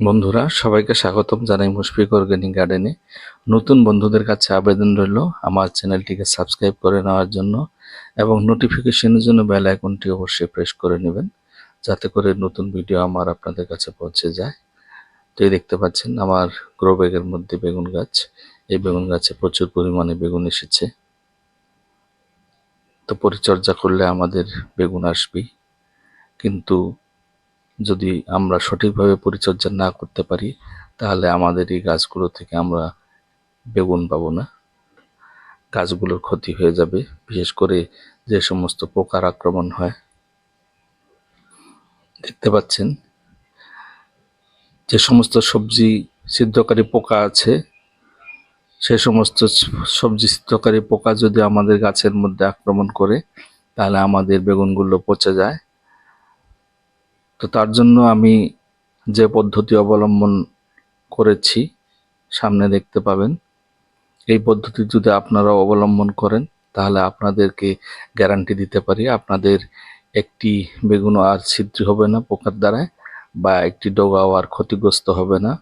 বন্ধুরা সবাইকে স্বাগতম জানাই মুশফিক অর্গানিক গার্ডেনে। নতুন বন্ধুদের কাছে আবেদন রইল আমার চ্যানেলটিকে সাবস্ক্রাইব করে নেওয়ার জন্য এবং নোটিফিকেশনের জন্য বেল আইকনটি অবশ্যই প্রেস করে নেবেন, যাতে করে নতুন ভিডিও আপনাদের কাছে পৌঁছে যায়। তো এই দেখতে পাচ্ছেন আমার গ্রো ব্যাগের মধ্যে বেগুন গাছ। এই বেগুন গাছে প্রচুর পরিমাণে বেগুন এসেছে। তো পরিচর্যা করলে আমাদের বেগুন আসবেই, কিন্তু যদি আমরা সঠিকভাবে পরিচর্যা না করতে পারি তাহলে আমাদের এই গাছগুলো থেকে আমরা বেগুন পাবো না, গাছগুলোর ক্ষতি হয়ে যাবে। বিশেষ করে যে সমস্ত পোকার আক্রমণ হয়, দেখতে পাচ্ছেন যে সমস্ত সবজি ছিদ্রকারী পোকা আছে, সে সমস্ত সবজি ছিদ্রকারী পোকা যদি আমাদের গাছের মধ্যে আক্রমণ করে তাহলে আমাদের বেগুনগুলো পচে যায়। তো তার জন্য আমি যে পদ্ধতি অবলম্বন করেছি সামনে দেখতে পাবেন, এই পদ্ধতি যদি আপনারা অবলম্বন করেন তাহলে আপনাদেরকে গ্যারান্টি দিতে পারি আপনাদের একটি বেগুনও আর ছিদ্র হবে না পোকার দ্বারায়, বা একটি ডগাও আর ক্ষতিগ্রস্ত হবে না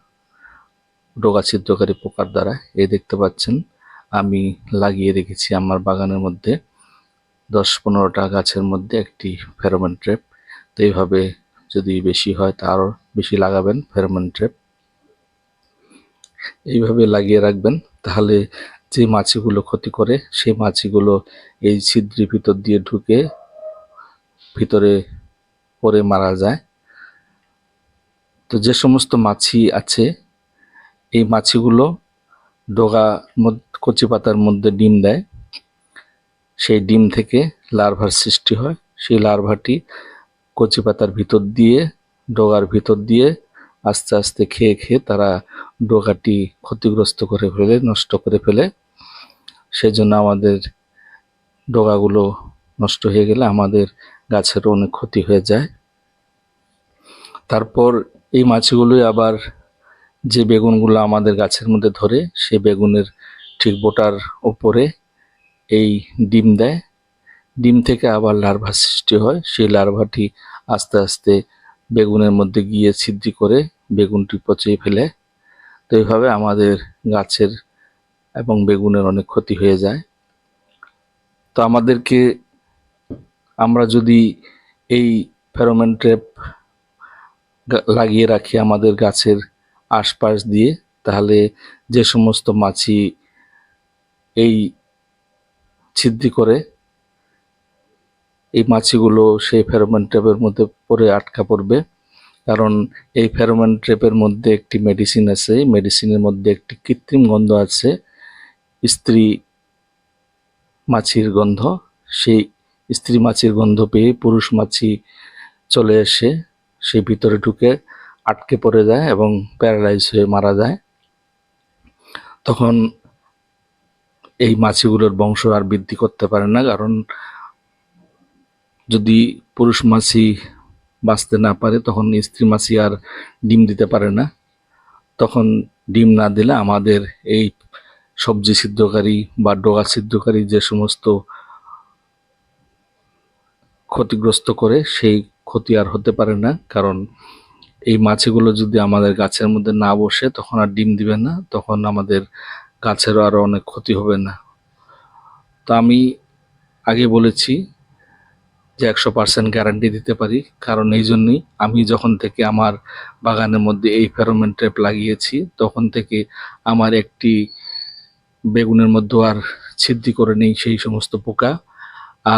ডগা ছিদ্রকারী পোকার দ্বারা। এই দেখতে পাচ্ছেন আমি লাগিয়ে রেখেছি আমার বাগানের মধ্যে 10-15টা গাছের মধ্যে একটি ফেরোমন ট্র্যাপ। তো এইভাবে যদি বেশি হয় তা আরও বেশি লাগাবেন ফেরোমন ট্র্যাপ, এইভাবে লাগিয়ে রাখবেন। তাহলে যে মাছিগুলো ক্ষতি করে সেই মাছিগুলো এই ছিদ্রের ভিতর দিয়ে ঢুকে ভিতরে পড়ে মারা যায়। তো যে সমস্ত মাছি আছে এই মাছিগুলো ডগা কচি পাতার মধ্যে ডিম দেয়, সেই ডিম থেকে লার্ভার সৃষ্টি হয়। সেই লার্ভাটি কচি পাতার ভিতর দিয়ে ডগার ভিতর দিয়ে আস্তে আস্তে খেয়ে খেয়ে তারা ডগাটি ক্ষতিগ্রস্ত করে ফেলে, নষ্ট করে ফেলে। সেজন্য আমাদের ডগাগুলো নষ্ট হয়ে গেলে আমাদের গাছেরও অনেক ক্ষতি হয়ে যায়। তারপর এই মাছিগুলোই আবার যে বেগুনগুলো আমাদের গাছের মধ্যে ধরে সেই বেগুনের ঠিক বোটার ওপরে এই ডিম দেয়। ডিম থেকে আবার লার্ভা সৃষ্টি হয়, সেই লার্ভাটি আস্তে আস্তে বেগুনের মধ্যে গিয়ে ছিদ্র করে বেগুনটি পচিয়ে ফেলে। তো এইভাবে আমাদের গাছের এবং বেগুনের অনেক ক্ষতি হয়ে যায়। তো আমরা যদি এই ফেরোমন ট্র্যাপ লাগিয়ে রাখি আমাদের গাছের আশপাশ দিয়ে, তাহলে যে সমস্ত মাছি এই ছিদ্র করে এই মাছিগুলো সেই ফেরোমন ট্র্যাপের মধ্যে পড়ে আটকা পড়বে। কারণ এই ফেরোমন ট্র্যাপের মধ্যে একটি মেডিসিন আছে, মেডিসিনের মধ্যে একটি কৃত্রিম গন্ধ আছে, স্ত্রী মাছির গন্ধ। সেই স্ত্রী মাছির গন্ধ পেয়ে পুরুষ মাছি চলে এসে সেই ভিতরে ঢুকে আটকে পড়ে যায় এবং প্যারালাইজ হয়ে মারা যায়। তখন এই মাছিগুলোর বংশ আর বৃদ্ধি করতে পারে না, কারণ যদি পুরুষ মাছি বাঁচতে না পারে তখন স্ত্রী মাছি আর ডিম দিতে পারে না। তখন ডিম না দিলে আমাদের এই সবজি ছিদ্রকারী বা ডগা ছিদ্রকারী যে সমস্ত ক্ষতিগ্রস্ত করে সেই ক্ষতি আর হতে পারে না। কারণ এই মাছিগুলো যদি আমাদের গাছের মধ্যে না বসে তখন আর ডিম দিবে না, তখন আমাদের গাছেরও আরও অনেক ক্ষতি হবে না। তো আমি আগে বলেছি যে 100% গ্যারান্টি দিতে পারি, কারণ এই জন্যই আমি যখন থেকে আমার বাগানের মধ্যে এই ফেরোমন ট্র্যাপ লাগিয়েছি তখন থেকে আমার একটি বেগুনের মধ্যে আর ছিদ্র করে নেই সেই সমস্ত পোকা,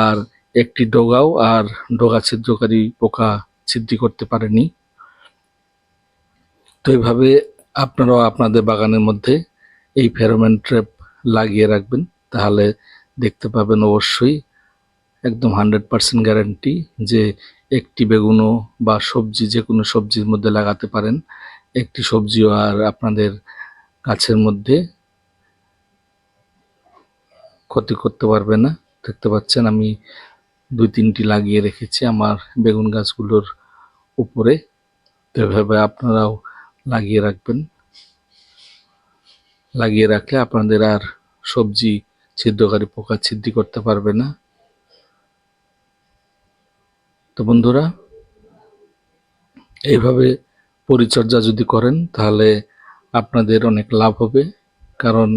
আর একটি ডগাও আর ডগা ছিদ্রকারী পোকা ছিদ্র করতে পারেনি। তো এইভাবে আপনারাও আপনাদের বাগানের মধ্যে এই ফেরোমন ট্র্যাপ লাগিয়ে রাখবেন, তাহলে দেখতে পাবেন অবশ্যই একদম 100% গ্যারান্টি যে একটি বেগুনও বা সবজি যে কোনো সবজির মধ্যে লাগাতে পারেন, একটি সবজিও আর আপনাদের গাছের মধ্যে ক্ষতি করতে পারবে না। দেখতে পাচ্ছেন আমি 2-3টি লাগিয়ে রেখেছি আমার বেগুন গাছগুলোর উপরে। তো এভাবে আপনারাও লাগিয়ে রাখবেন, লাগিয়ে রাখলে আপনাদের আর সবজি ছিদ্রকারী পোকা ছিদ্র করতে পারবে না। তো বন্ধুরা এইভাবে পরিচর্যা যদি করেন তাহলে আপনাদের অনেক লাভ হবে, কারণ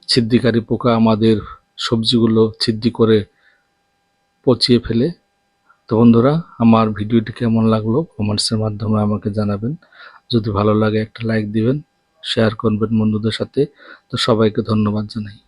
ছিদ্রকারী পোকা আমাদের সবজিগুলো ছিদ্র করে পচিয়ে ফেলে। তো বন্ধুরা, আমার ভিডিওটি কেমন লাগলো কমেন্টসের মাধ্যমে আমাকে জানাবেন। যদি ভালো লাগে একটা লাইক দিবেন, শেয়ার করবেন বন্ধুদের সাথে। তো সবাইকে ধন্যবাদ জানাই।